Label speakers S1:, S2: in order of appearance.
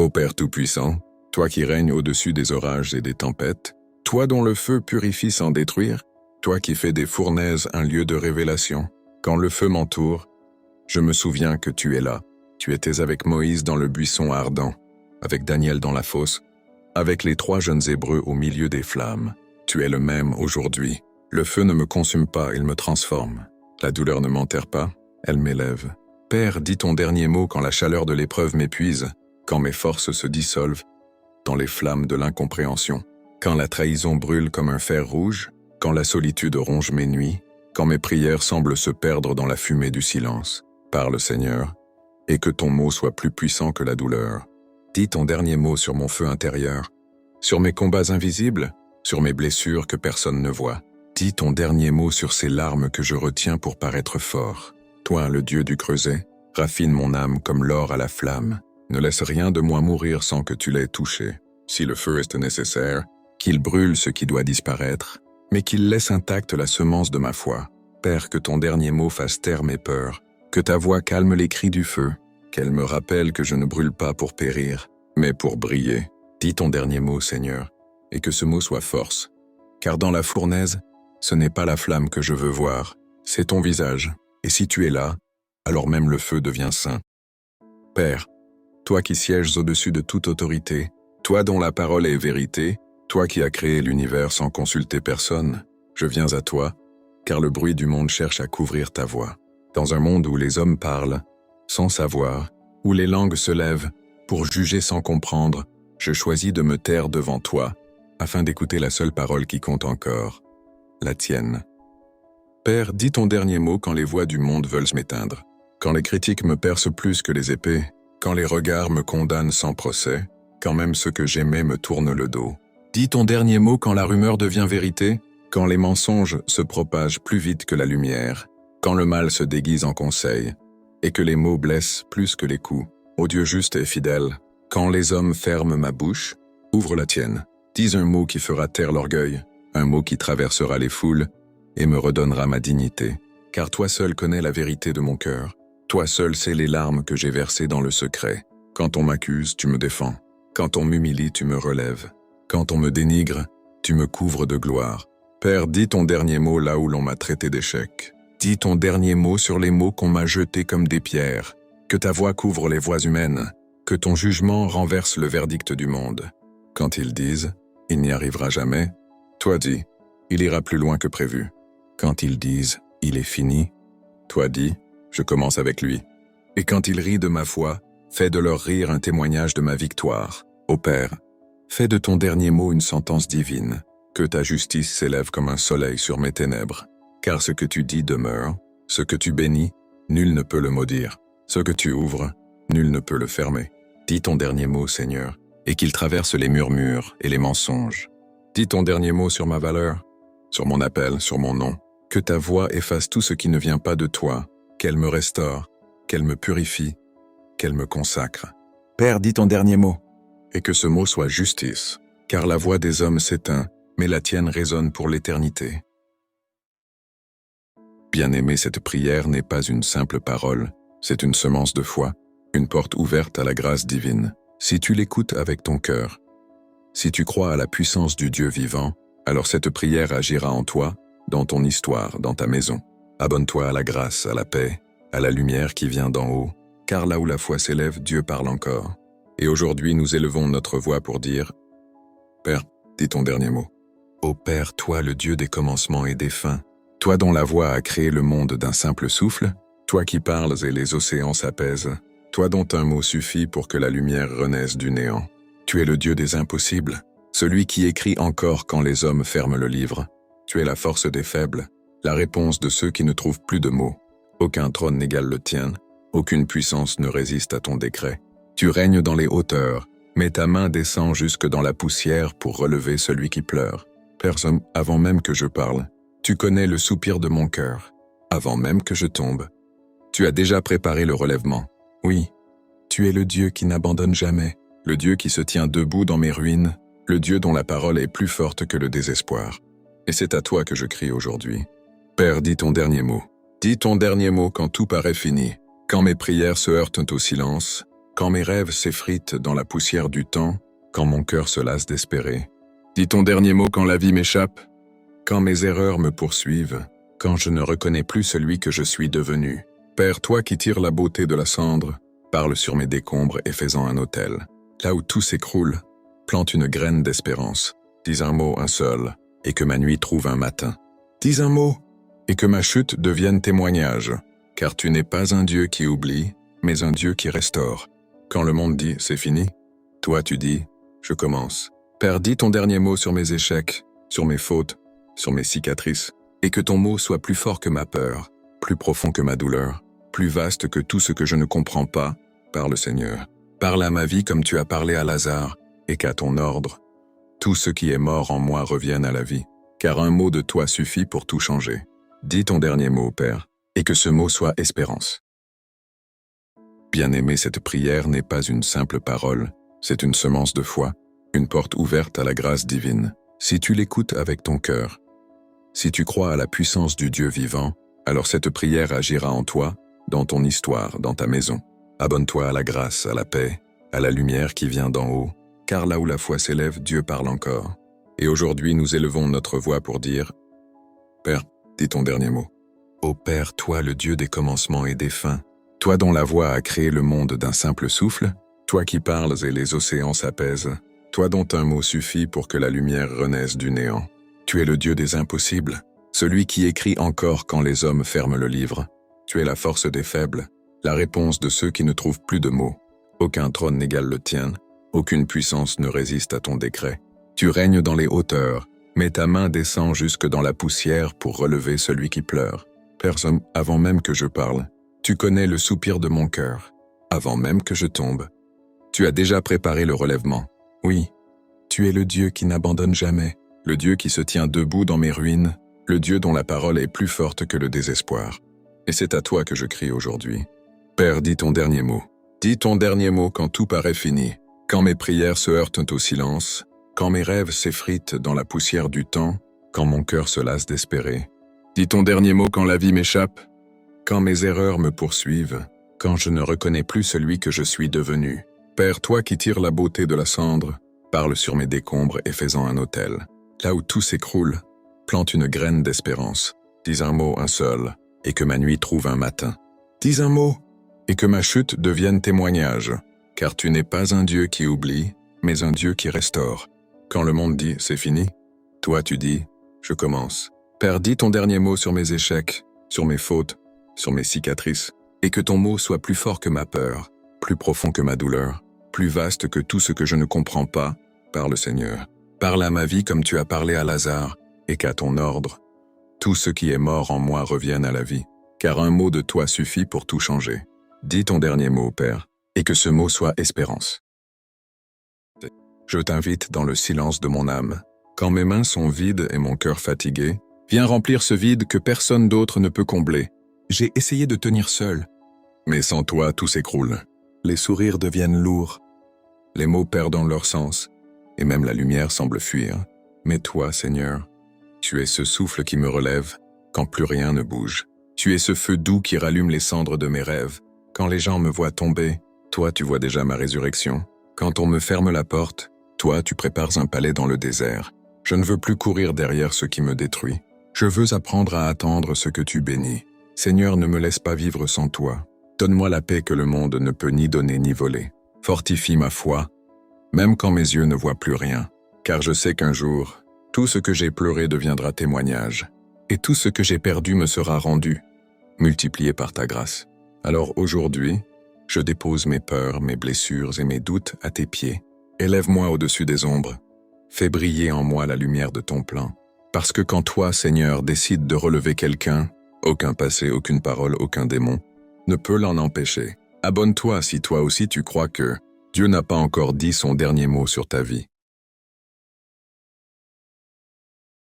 S1: Ô Père Tout-Puissant, toi qui règnes au-dessus des orages et des tempêtes, toi dont le feu purifie sans détruire, toi qui fais des fournaises un lieu de révélation, quand le feu m'entoure, je me souviens que tu es là. Tu étais avec Moïse dans le buisson ardent, avec Daniel dans la fosse, avec les 3 jeunes Hébreux au milieu des flammes. Tu es le même aujourd'hui. Le feu ne me consume pas, il me transforme. La douleur ne m'enterre pas, elle m'élève. Père, dis ton dernier mot quand la chaleur de l'épreuve m'épuise, quand mes forces se dissolvent dans les flammes de l'incompréhension, quand la trahison brûle comme un fer rouge, quand la solitude ronge mes nuits, quand mes prières semblent se perdre dans la fumée du silence. Parle, Seigneur, et que ton mot soit plus puissant que la douleur. Dis ton dernier mot sur mon feu intérieur, sur mes combats invisibles, sur mes blessures que personne ne voit. Dis ton dernier mot sur ces larmes que je retiens pour paraître fort. Toi, le Dieu du creuset, raffine mon âme comme l'or à la flamme. Ne laisse rien de moi mourir sans que tu l'aies touché. Si le feu est nécessaire, qu'il brûle ce qui doit disparaître, mais qu'il laisse intacte la semence de ma foi. Père, que ton dernier mot fasse taire mes peurs, que ta voix calme les cris du feu, qu'elle me rappelle que je ne brûle pas pour périr, mais pour briller. Dis ton dernier mot, Seigneur, et que ce mot soit force. Car dans la fournaise, ce n'est pas la flamme que je veux voir, c'est ton visage. Et si tu es là, alors même le feu devient saint. Père, toi qui sièges au-dessus de toute autorité, toi dont la parole est vérité, toi qui as créé l'univers sans consulter personne, je viens à toi, car le bruit du monde cherche à couvrir ta voix. Dans un monde où les hommes parlent, sans savoir, où les langues se lèvent, pour juger sans comprendre, je choisis de me taire devant toi, afin d'écouter la seule parole qui compte encore, la tienne. Père, dis ton dernier mot quand les voix du monde veulent m'éteindre, quand les critiques me percent plus que les épées, quand les regards me condamnent sans procès, quand même ceux que j'aimais me tournent le dos. Dis ton dernier mot quand la rumeur devient vérité, quand les mensonges se propagent plus vite que la lumière, quand le mal se déguise en conseil, et que les mots blessent plus que les coups. Ô Dieu juste et fidèle, quand les hommes ferment ma bouche, ouvre la tienne. Dis un mot qui fera taire l'orgueil, un mot qui traversera les foules et me redonnera ma dignité. Car toi seul connais la vérité de mon cœur. Toi seul sais les larmes que j'ai versées dans le secret. Quand on m'accuse, tu me défends. Quand on m'humilie, tu me relèves. Quand on me dénigre, tu me couvres de gloire. Père, dis ton dernier mot là où l'on m'a traité d'échec. Dis ton dernier mot sur les mots qu'on m'a jetés comme des pierres. Que ta voix couvre les voix humaines. Que ton jugement renverse le verdict du monde. Quand ils disent « il n'y arrivera jamais », toi dis « il ira plus loin que prévu ». Quand ils disent « il est fini », toi dis « je commence avec lui ». Et quand ils rient de ma foi, fais de leur rire un témoignage de ma victoire. Ô Père, fais de ton dernier mot une sentence divine, que ta justice s'élève comme un soleil sur mes ténèbres. Car ce que tu dis demeure, ce que tu bénis, nul ne peut le maudire. Ce que tu ouvres, nul ne peut le fermer. Dis ton dernier mot, Seigneur, et qu'il traverse les murmures et les mensonges. Dis ton dernier mot sur ma valeur, sur mon appel, sur mon nom. Que ta voix efface tout ce qui ne vient pas de toi, qu'elle me restaure, qu'elle me purifie, qu'elle me consacre. Père, dis ton dernier mot, et que ce mot soit justice, car la voix des hommes s'éteint, mais la tienne résonne pour l'éternité. Bien-aimé, cette prière n'est pas une simple parole, c'est une semence de foi, une porte ouverte à la grâce divine. Si tu l'écoutes avec ton cœur, si tu crois à la puissance du Dieu vivant, alors cette prière agira en toi, dans ton histoire, dans ta maison. Abonne-toi à la grâce, à la paix, à la lumière qui vient d'en haut, car là où la foi s'élève, Dieu parle encore. Et aujourd'hui, nous élevons notre voix pour dire « Père, dis ton dernier mot. Ô Père, toi le Dieu des commencements et des fins, toi dont la voix a créé le monde d'un simple souffle, toi qui parles et les océans s'apaisent, toi dont un mot suffit pour que la lumière renaisse du néant. Tu es le Dieu des impossibles, celui qui écrit encore quand les hommes ferment le livre. Tu es la force des faibles, la réponse de ceux qui ne trouvent plus de mots. Aucun trône n'égale le tien, aucune puissance ne résiste à ton décret. Tu règnes dans les hauteurs, mais ta main descend jusque dans la poussière pour relever celui qui pleure. Père, avant même que je parle, tu connais le soupir de mon cœur. Avant même que je tombe, tu as déjà préparé le relèvement. Oui, tu es le Dieu qui n'abandonne jamais, le Dieu qui se tient debout dans mes ruines, le Dieu dont la parole est plus forte que le désespoir. Et c'est à toi que je crie aujourd'hui. Père, dis ton dernier mot. Dis ton dernier mot quand tout paraît fini, quand mes prières se heurtent au silence, quand mes rêves s'effritent dans la poussière du temps, quand mon cœur se lasse d'espérer. Dis ton dernier mot quand la vie m'échappe, quand mes erreurs me poursuivent, quand je ne reconnais plus celui que je suis devenu. Père, toi qui tires la beauté de la cendre, parle sur mes décombres et fais-en un autel. Là où tout s'écroule, plante une graine d'espérance. Dis un mot, un seul, et que ma nuit trouve un matin. Dis un mot, et que ma chute devienne témoignage, car tu n'es pas un Dieu qui oublie, mais un Dieu qui restaure. Quand le monde dit « c'est fini », toi tu dis « je commence ». Père, dis ton dernier mot sur mes échecs, sur mes fautes, sur mes cicatrices, et que ton mot soit plus fort que ma peur, plus profond que ma douleur, plus vaste que tout ce que je ne comprends pas, parle Seigneur. Parle à ma vie comme tu as parlé à Lazare, et qu'à ton ordre, tout ce qui est mort en moi revienne à la vie, car un mot de toi suffit pour tout changer. Dis ton dernier mot, Père, et que ce mot soit espérance. Bien-aimé, cette prière n'est pas une simple parole, c'est une semence de foi, une porte ouverte à la grâce divine. Si tu l'écoutes avec ton cœur, si tu crois à la puissance du Dieu vivant, alors cette prière agira en toi, dans ton histoire, dans ta maison. Abonne-toi à la grâce, à la paix, à la lumière qui vient d'en haut, car là où la foi s'élève, Dieu parle encore. Et aujourd'hui, nous élevons notre voix pour dire « Père, dis ton dernier mot. Ô Père, toi le Dieu des commencements et des fins, toi dont la voix a créé le monde d'un simple souffle, toi qui parles et les océans s'apaisent, toi dont un mot suffit pour que la lumière renaisse du néant. Tu es le Dieu des impossibles, celui qui écrit encore quand les hommes ferment le livre. Tu es la force des faibles, la réponse de ceux qui ne trouvent plus de mots. Aucun trône n'égale le tien, aucune puissance ne résiste à ton décret. Tu règnes dans les hauteurs, mais ta main descend jusque dans la poussière pour relever celui qui pleure. Père, avant même que je parle, tu connais le soupir de mon cœur. Avant même que je tombe, tu as déjà préparé le relèvement. Oui, tu es le Dieu qui n'abandonne jamais, le Dieu qui se tient debout dans mes ruines, le Dieu dont la parole est plus forte que le désespoir. Et c'est à toi que je crie aujourd'hui. Père, dis ton dernier mot. Dis ton dernier mot quand tout paraît fini, quand mes prières se heurtent au silence, quand mes rêves s'effritent dans la poussière du temps, quand mon cœur se lasse d'espérer. Dis ton dernier mot quand la vie m'échappe, quand mes erreurs me poursuivent, quand je ne reconnais plus celui que je suis devenu. Père, toi qui tires la beauté de la cendre, parle sur mes décombres et fais-en un autel. Là où tout s'écroule, plante une graine d'espérance. Dis un mot, un seul, et que ma nuit trouve un matin. Dis un mot, et que ma chute devienne témoignage, car tu n'es pas un Dieu qui oublie, mais un Dieu qui restaure. Quand le monde dit « c'est fini », toi tu dis « je commence ». Père, dis ton dernier mot sur mes échecs, sur mes fautes, sur mes cicatrices, et que ton mot soit plus fort que ma peur, plus profond que ma douleur, plus vaste que tout ce que je ne comprends pas, parle Seigneur. Parle à ma vie comme tu as parlé à Lazare, et qu'à ton ordre, tout ce qui est mort en moi revienne à la vie, car un mot de toi suffit pour tout changer. Dis ton dernier mot, Père, et que ce mot soit espérance. Je t'invite dans le silence de mon âme. Quand mes mains sont vides et mon cœur fatigué, viens remplir ce vide que personne d'autre ne peut combler. J'ai essayé de tenir seul, mais sans toi tout s'écroule. Les sourires deviennent lourds, les mots perdent leur sens, et même la lumière semble fuir. Mais toi, Seigneur, tu es ce souffle qui me relève quand plus rien ne bouge. Tu es ce feu doux qui rallume les cendres de mes rêves. Quand les gens me voient tomber, toi tu vois déjà ma résurrection. Quand on me ferme la porte, toi tu prépares un palais dans le désert. Je ne veux plus courir derrière ce qui me détruit. Je veux apprendre à attendre ce que tu bénis. Seigneur, ne me laisse pas vivre sans toi. Donne-moi la paix que le monde ne peut ni donner ni voler. Fortifie ma foi, même quand mes yeux ne voient plus rien. Car je sais qu'un jour, tout ce que j'ai pleuré deviendra témoignage. Et tout ce que j'ai perdu me sera rendu, multiplié par ta grâce. Alors aujourd'hui, je dépose mes peurs, mes blessures et mes doutes à tes pieds. Élève-moi au-dessus des ombres. Fais briller en moi la lumière de ton plan. Parce que quand toi, Seigneur, décides de relever quelqu'un, aucun passé, aucune parole, aucun démon ne peut l'en empêcher. Abonne-toi si toi aussi tu crois que Dieu n'a pas encore dit son dernier mot sur ta vie.